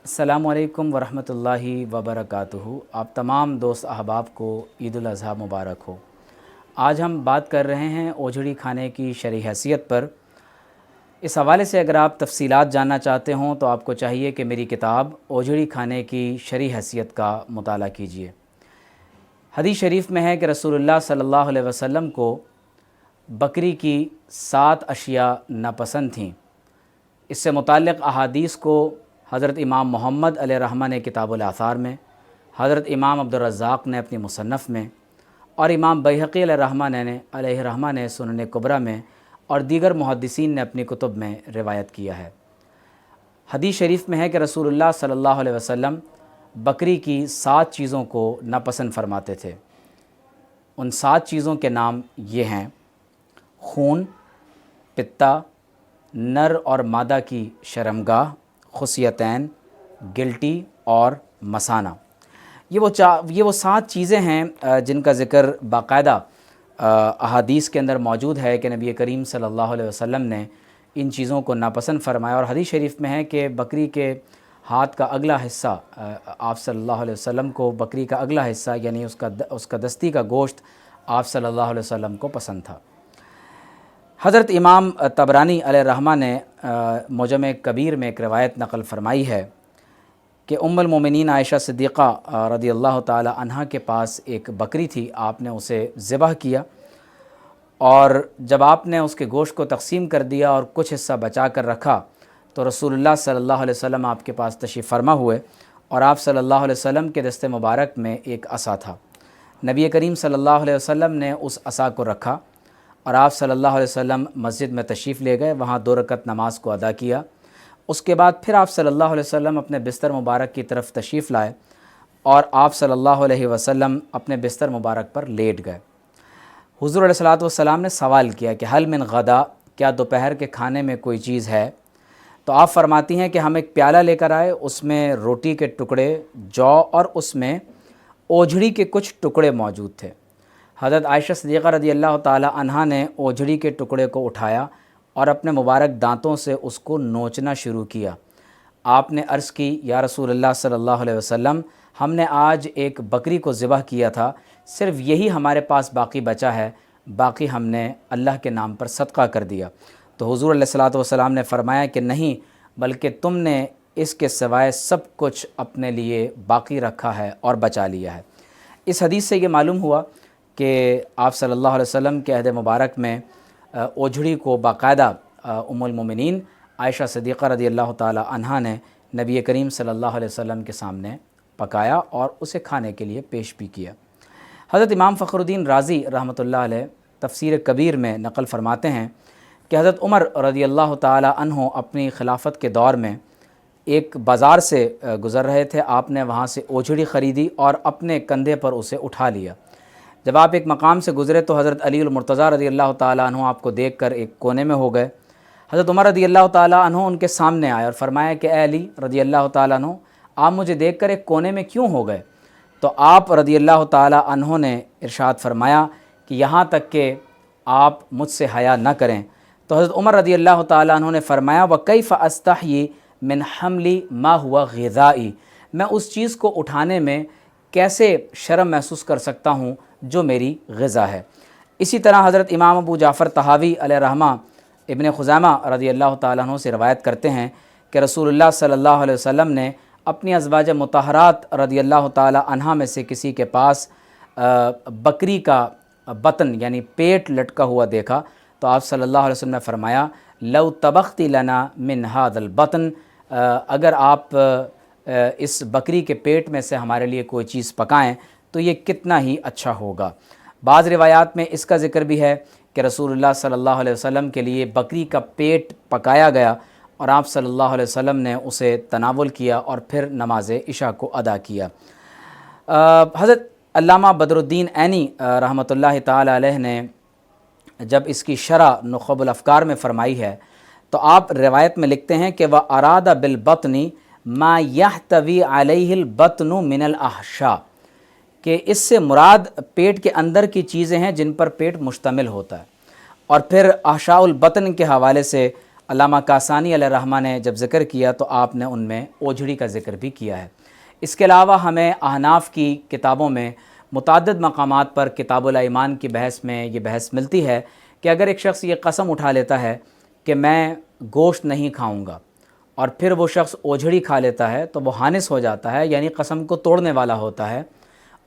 السلام علیکم ورحمۃ اللہ وبرکاتہ۔ آپ تمام دوست احباب کو عید الاضحیٰ مبارک ہو۔ آج ہم بات کر رہے ہیں اوجھڑی کھانے کی شرعی حیثیت پر۔ اس حوالے سے اگر آپ تفصیلات جاننا چاہتے ہوں تو آپ کو چاہیے کہ میری کتاب اوجھڑی کھانے کی شرعی حیثیت کا مطالعہ کیجیے۔ حدیث شریف میں ہے کہ رسول اللہ صلی اللہ علیہ وسلم کو بکری کی 7 اشیاء ناپسند تھیں۔ اس سے متعلق احادیث کو حضرت امام محمد علیہ رحمہ نے کتاب الآثار میں، حضرت امام عبدالرزاق نے اپنی مصنف میں، اور امام بیہقی علیہ رحمہ نے سنن کبریٰ میں، اور دیگر محدثین نے اپنی کتب میں روایت کیا ہے۔ حدیث شریف میں ہے کہ رسول اللہ صلی اللہ علیہ وسلم بکری کی 7 چیزوں کو ناپسند فرماتے تھے۔ ان 7 چیزوں کے نام یہ ہیں: خون، پتا، نر اور مادہ کی شرمگاہ، خصیتین، گلٹی اور مثانہ۔ یہ وہ 7 چیزیں ہیں جن کا ذکر باقاعدہ احادیث کے اندر موجود ہے کہ نبی کریم صلی اللہ علیہ وسلم نے ان چیزوں کو ناپسند فرمایا، اور حدیث شریف میں ہے کہ بکری کے ہاتھ کا اگلا حصہ، آپ صلی اللہ علیہ وسلم کو بکری کا اگلا حصہ یعنی اس کا دستی کا گوشت آپ صلی اللہ علیہ وسلم کو پسند تھا۔ حضرت امام طبرانی علیہ رحمہ نے معجم کبیر میں ایک روایت نقل فرمائی ہے کہ ام المومنین عائشہ صدیقہ رضی اللہ تعالی عنہا کے پاس ایک بکری تھی۔ آپ نے اسے ذبح کیا، اور جب آپ نے اس کے گوشت کو تقسیم کر دیا اور کچھ حصہ بچا کر رکھا تو رسول اللہ صلی اللہ علیہ وسلم آپ کے پاس تشریف فرما ہوئے، اور آپ صلی اللہ علیہ وسلم کے دست مبارک میں ایک عصا تھا۔ نبی کریم صلی اللہ علیہ وسلم نے اس عصا کو رکھا اور آپ صلی اللہ علیہ وسلم مسجد میں تشریف لے گئے، وہاں 2 رکعت نماز کو ادا کیا۔ اس کے بعد پھر آپ صلی اللہ علیہ وسلم اپنے بستر مبارک کی طرف تشریف لائے، اور آپ صلی اللہ علیہ وسلم اپنے بستر مبارک پر لیٹ گئے۔ حضور علیہ الصلوۃ والسلام نے سوال کیا کہ حل من غدا، کیا دوپہر کے کھانے میں کوئی چیز ہے؟ تو آپ فرماتی ہیں کہ ہم ایک پیالہ لے کر آئے، اس میں روٹی کے ٹکڑے، جو اور اس میں اوجھڑی کے کچھ ٹکڑے موجود تھے۔ حضرت عائشہ صدیقہ رضی اللہ تعالی عنہا نے اوجھڑی کے ٹکڑے کو اٹھایا اور اپنے مبارک دانتوں سے اس کو نوچنا شروع کیا۔ آپ نے عرض کی، یا رسول اللہ صلی اللہ علیہ وسلم، ہم نے آج ایک بکری کو ذبح کیا تھا، صرف یہی ہمارے پاس باقی بچا ہے، باقی ہم نے اللہ کے نام پر صدقہ کر دیا۔ تو حضور علیہ الصلوۃ والسلام نے فرمایا کہ نہیں، بلکہ تم نے اس کے سوائے سب کچھ اپنے لیے باقی رکھا ہے اور بچا لیا ہے۔ اس حدیث سے یہ معلوم ہوا کہ آپ صلی اللہ علیہ وسلم کے عہد مبارک میں اوجھڑی کو باقاعدہ ام المومنین عائشہ صدیقہ رضی اللہ تعالی عنہا نے نبی کریم صلی اللہ علیہ وسلم کے سامنے پکایا اور اسے کھانے کے لیے پیش بھی کیا۔ حضرت امام فخر الدین رازی رحمۃ اللہ علیہ تفسیر کبیر میں نقل فرماتے ہیں کہ حضرت عمر رضی اللہ تعالی عنہ اپنی خلافت کے دور میں ایک بازار سے گزر رہے تھے۔ آپ نے وہاں سے اوجھڑی خریدی اور اپنے کندھے پر اسے اٹھا لیا۔ جب آپ ایک مقام سے گزرے تو حضرت علی المرتضیٰ رضی اللہ تعالیٰ عنہ آپ کو دیکھ کر ایک کونے میں ہو گئے۔ حضرت عمر رضی اللہ تعالیٰ عنہ ان کے سامنے آئے اور فرمایا کہ اے علی رضی اللہ تعالیٰ عنہ، آپ مجھے دیکھ کر ایک کونے میں کیوں ہو گئے؟ تو آپ رضی اللہ تعالیٰ عنہ نے ارشاد فرمایا کہ یہاں تک کہ آپ مجھ سے حیا نہ کریں۔ تو حضرت عمر رضی اللہ تعالیٰ عنہ نے فرمایا وَكَيْفَ أَسْتَحْيِي مِنْ حَمْلِ مَا هُوَ غِذَائِي، میں اس چیز کو اٹھانے میں کیسے شرم محسوس کر سکتا ہوں جو میری غذا ہے۔ اسی طرح حضرت امام ابو جعفر طحاوی علیہ رحمہ ابن خزیمہ رضی اللہ تعالیٰ عنہ سے روایت کرتے ہیں کہ رسول اللہ صلی اللہ علیہ وسلم نے اپنی ازواج مطہرات رضی اللہ تعالیٰ عنہا میں سے کسی کے پاس بکری کا بطن یعنی پیٹ لٹکا ہوا دیکھا تو آپ صلی اللہ علیہ وسلم نے فرمایا لو طبختی لنا من هذا البطن، اگر آپ اس بکری کے پیٹ میں سے ہمارے لیے کوئی چیز پکائیں تو یہ کتنا ہی اچھا ہوگا۔ بعض روایات میں اس کا ذکر بھی ہے کہ رسول اللہ صلی اللہ علیہ وسلم کے لیے بکری کا پیٹ پکایا گیا اور آپ صلی اللہ علیہ وسلم نے اسے تناول کیا اور پھر نماز عشاء کو ادا کیا۔ حضرت علامہ بدر الدین عینی رحمۃ اللہ تعالی علیہ نے جب اس کی شرح نخب الافکار میں فرمائی ہے تو آپ روایت میں لکھتے ہیں کہ وَأَرَادَ بِالْبَطْنِ مَا يَحْتَوِي عَلَيْهِ الْبَطْنُ مِنَ الْأَحْشَاءِ، کہ اس سے مراد پیٹ کے اندر کی چیزیں ہیں جن پر پیٹ مشتمل ہوتا ہے۔ اور پھر احشاء البطن کے حوالے سے علامہ کاسانی علیہ الرحمہ نے جب ذکر کیا تو آپ نے ان میں اوجھڑی کا ذکر بھی کیا ہے۔ اس کے علاوہ ہمیں احناف کی کتابوں میں متعدد مقامات پر کتاب الایمان کی بحث میں یہ بحث ملتی ہے کہ اگر ایک شخص یہ قسم اٹھا لیتا ہے کہ میں گوشت نہیں کھاؤں گا اور پھر وہ شخص اوجھڑی کھا لیتا ہے تو وہ حانث ہو جاتا ہے، یعنی قسم کو توڑنے والا ہوتا ہے۔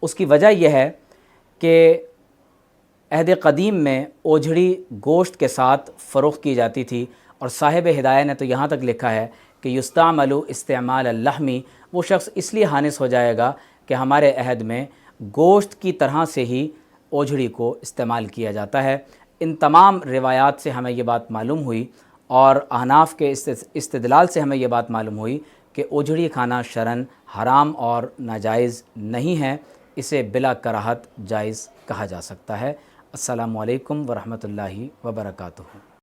اس کی وجہ یہ ہے کہ عہد قدیم میں اوجھڑی گوشت کے ساتھ فروخت کی جاتی تھی، اور صاحب ہدایہ نے تو یہاں تک لکھا ہے کہ یستعمل استعمال اللحمی، وہ شخص اس لیے حانث ہو جائے گا کہ ہمارے عہد میں گوشت کی طرح سے ہی اوجھڑی کو استعمال کیا جاتا ہے۔ ان تمام روایات سے ہمیں یہ بات معلوم ہوئی، اور احناف کے استدلال سے ہمیں یہ بات معلوم ہوئی کہ اوجھڑی کھانا شرعاً حرام اور ناجائز نہیں ہے، اسے بلا کراہت جائز کہا جا سکتا ہے۔ السلام علیکم ورحمۃ اللہ وبرکاتہ۔